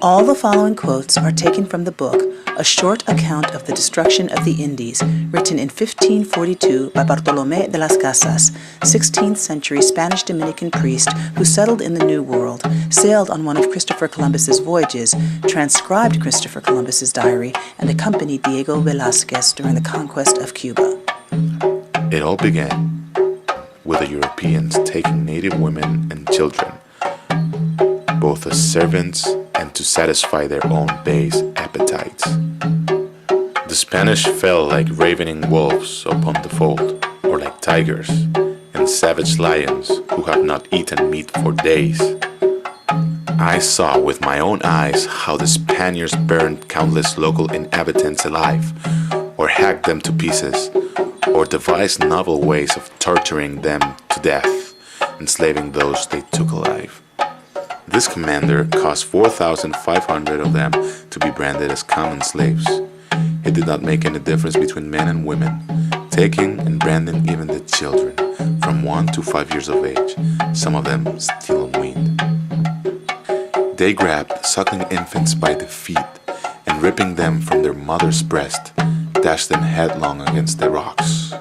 All the following quotes are taken from the book, A Short Account of the Destruction of the Indies, written in 1542 by Bartolomé De Las Casas, 16th century Spanish Dominican priest who settled in the New World, sailed on one of Christopher Columbus's voyages, transcribed Christopher Columbus's diary, and accompanied Diego Velázquez during the conquest of Cuba. It all began with the Europeans taking native women and children, both as servants and to satisfy their own base appetites. The Spanish fell like ravening wolves upon the fold, or like tigers and savage lions who have not eaten meat for days. I saw with my own eyes how the Spaniards burned countless local inhabitants alive, or hacked them to pieces, or devised novel ways of torturing them to death, enslaving those they took alive. This commander caused 4,500 of them to be branded as common slaves. It did not make any difference between men and women, taking and branding even the children, from 1 to 5 years of age, some of them still unweaned. They grabbed suckling infants by the feet, and ripping them from their mother's breast, dashed them headlong against the rocks.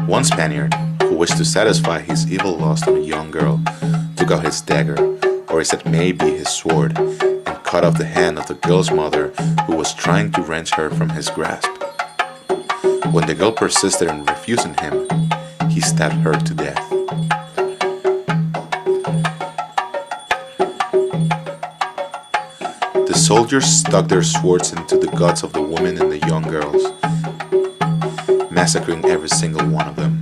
One Spaniard, who wished to satisfy his evil lust on a young girl, took out his dagger, or he said maybe his sword, and cut off the hand of the girl's mother, who was trying to wrench her from his grasp. When the girl persisted in refusing him, he stabbed her to death. The soldiers stuck their swords into the guts of the women and the young girls, massacring every single one of them.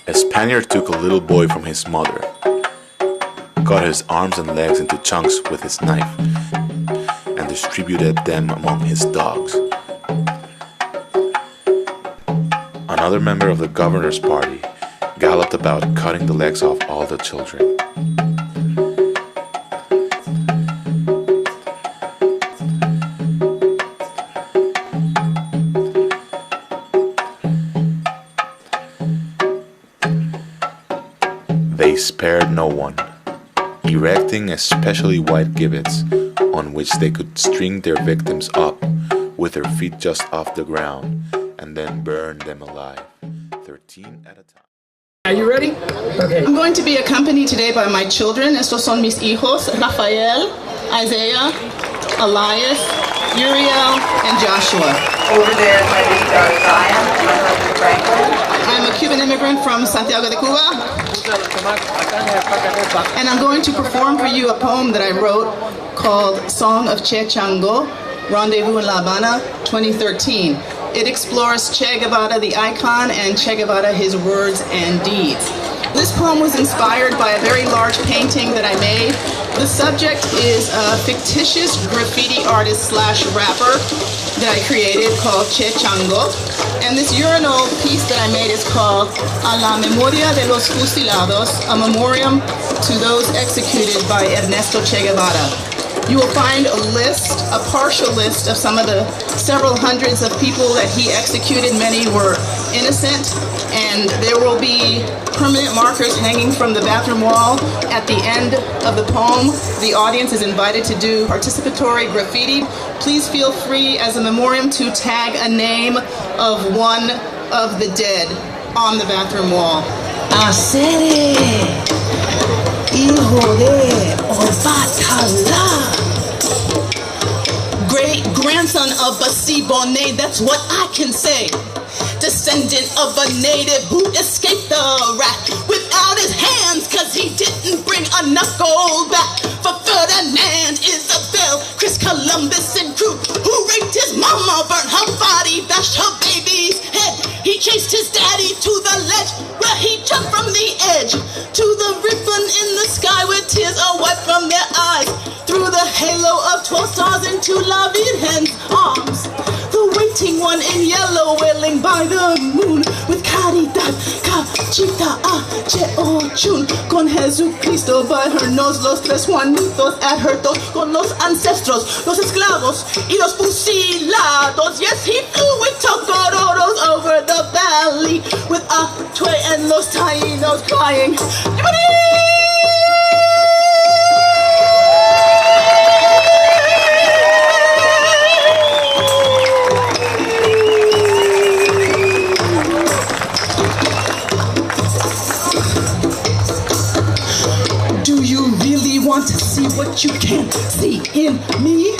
A Spaniard took a little boy from his mother, cut his arms and legs into chunks with his knife, and distributed them among his dogs. Another member of the governor's party galloped about cutting the legs off all the children. They spared no one, erecting especially white gibbets on which they could string their victims up with their feet just off the ground and then burn them alive, 13 at a time. Are you ready? Okay. I'm going to be accompanied today by my children. Estos son mis hijos, Rafael, Isaiah, Elias, Uriel, and Joshua. Over there, my lead are Zion, my husband Franklin. I'm a Cuban immigrant from Santiago de Cuba. And I'm going to perform for you a poem that I wrote called Song of Che Chango, Rendezvous in La Habana, 2013. It explores Che Guevara, the icon, and Che Guevara, his words and deeds. This poem was inspired by a very large painting that I made. The subject is a fictitious graffiti artist slash rapper that I created called Che Chango. And this urinal piece that I made is called A la Memoria de los Fusilados, a memoriam to those executed by Ernesto Che Guevara. You will find a partial list of some of the several hundreds of people that he executed. Many were innocent, and there will be permanent markers hanging from the bathroom wall at the end of the poem. The audience is invited to do participatory graffiti. Please feel free as a memoriam to tag a name of one of the dead on the bathroom wall. Hacer hijo de Obatala. Great grandson of Basibone, that's what I can say. Descendant of a native who escaped the rat without his hands, cause he didn't bring enough gold back. For Ferdinand, Isabel, Chris Columbus and crew, who raped his mama, burnt her body, bashed her baby's head. He chased his daddy to the ledge where he jumped from the edge to the ribbon in the sky where tears are wiped from their eyes. Through the halo of 12 stars into La Virgen's arms. The waiting one in yellow wailing by the moon with caridad, cachita, cheochun. Con Jesucristo by her nose, los tres Juanitos at her toes. Con los ancestros, los esclavos y los fusilados. Yes, he flew with tocororos over the valley with Atue and los Tainos crying. Want to see what you can't see in me?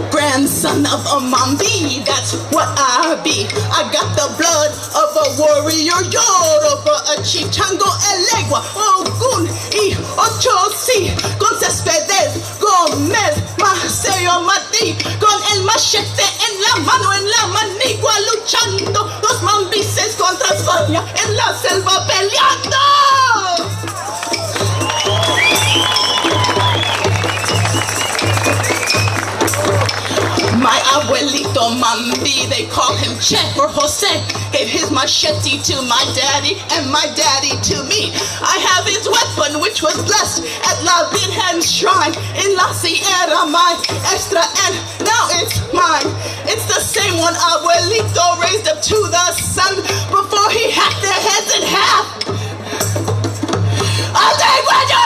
Grandson of a Mambi, that's what I be. I got the blood of a warrior, Yoruba, a chief, Chango, Elegua, Ogun, y Ocho, sí, con Céspedes, Gómez, Maceo, Mati, con el machete en la manigua, luchando, los mambises contra España, en la selva peleando. My abuelito Mambi, they call him Che or Jose, gave his machete to my daddy and my daddy to me. I have his weapon which was blessed at La Virgen's shrine in La Sierra, my extra, and now it's mine. It's the same one abuelito raised up to the sun before he hacked their heads in half. I'll take what you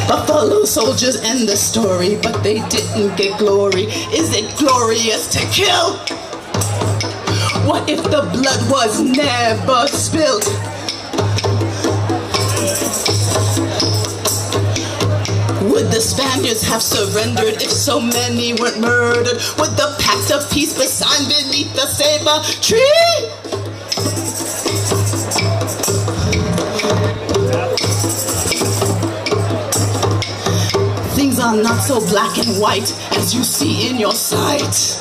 Buffalo soldiers end the story, but they didn't get glory. Is it glorious to kill? What if the blood was never spilled? Would the Spaniards have surrendered if so many weren't murdered? Would the pact of peace be signed beneath the Ceiba tree? Things are not so black and white as you see in your sight.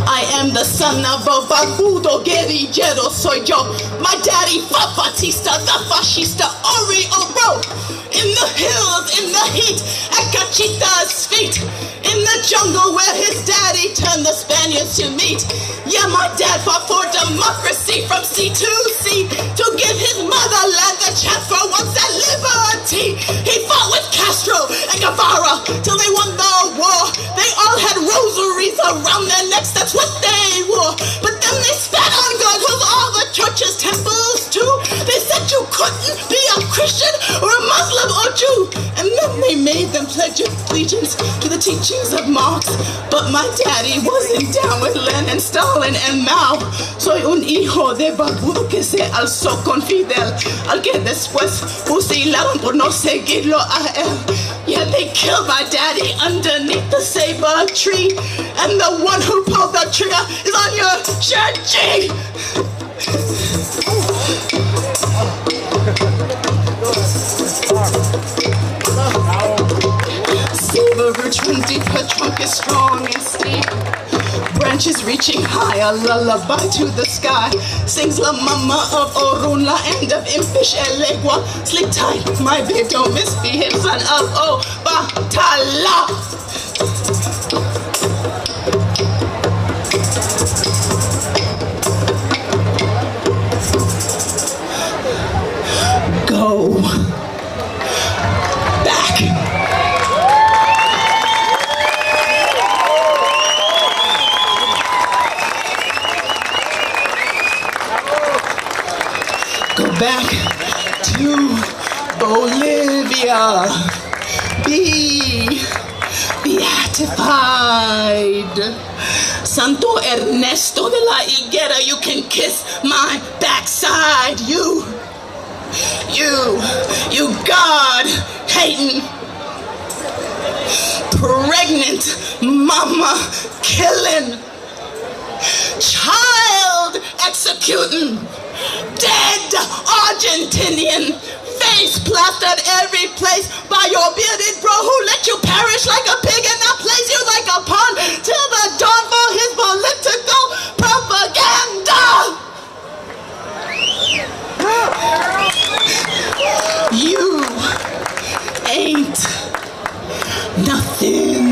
I am the son of a barbudo guerrillero, soy yo. My daddy fought Batista, the fascista, Oro. In the hills, in the heat, at Cachita's feet. In the jungle where his daddy turned the Spaniards to meet. Yeah, my dad fought for democracy from sea to sea, to give his motherland the chance for once at liberty. He fought with Castro and Guevara till they won the war. They all had rosaries around their necks, that's what they wore. But then they spat on God with all the churches, temples too. They said you couldn't be a Christian or a Muslim or Jew. And then they made them pledge allegiance to the teachings of Marx. But my daddy wasn't down with Lenin, Stalin and Mao. Soy un hijo de barbudo que se alzó con Fidel, al que después fusilaron por no seguirlo a él. Yeah, they killed my daddy underneath the Ceiba tree. And the one who pulled the trigger is on your shirt, G. Silver rich and deep, her trunk is strong and steep. Brand branches reaching high, a lullaby to the sky. Sings la mama of Orunla and of impish Elegua. Sleep tight, my babe, don't misbehave, son of Obatala. Go back. Go back to Bolivia. Be beatified. Santo Ernesto de la Higuera, you can kiss my backside. You God-hating, pregnant, mama-killing, child-executing, dead Argentinian, face plastered every place by your bearded bro who let you perish like a pig and now plays you like a pawn till the dawn for his political propaganda. You ain't nothing.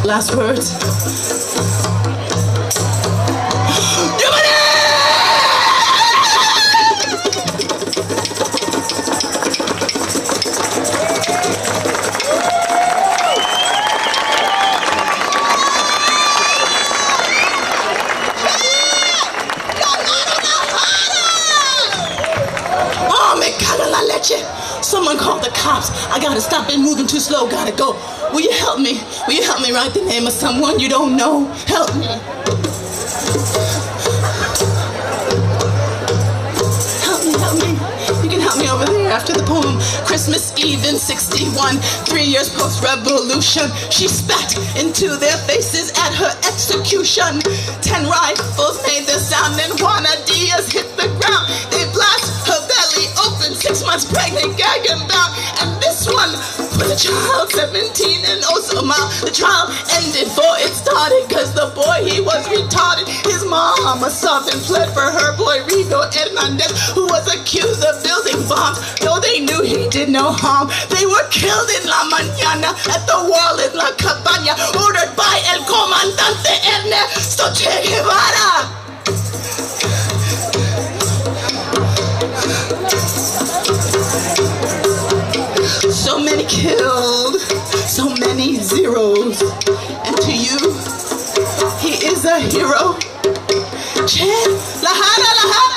Last words. Someone called the cops. I gotta stop it, moving too slow, gotta go. Will you help me? Will you help me write the name of someone you don't know? Help me. Help me. You can help me over there after the poem. Christmas Eve in 61, 3 years post-revolution. She spat into their faces at her execution. 10 rifles made the sound and Juana Diaz hit the ground. They blast her belly open, 6 months pregnant, gagging bound. And this one was a child, 17 and oh so mild. The trial ended before it started, cause the boy, he was retarded. His mama sobbed and fled for her boy Rigo Hernandez, who was accused of building bombs. Though they knew he did no harm, they were killed in La Mañana at the wall in La Cabaña, ordered by El Comandante Ernesto Che Guevara. So many killed, so many zeros, and to you, he is a hero. Che, la hana, la hana.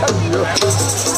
Adiós.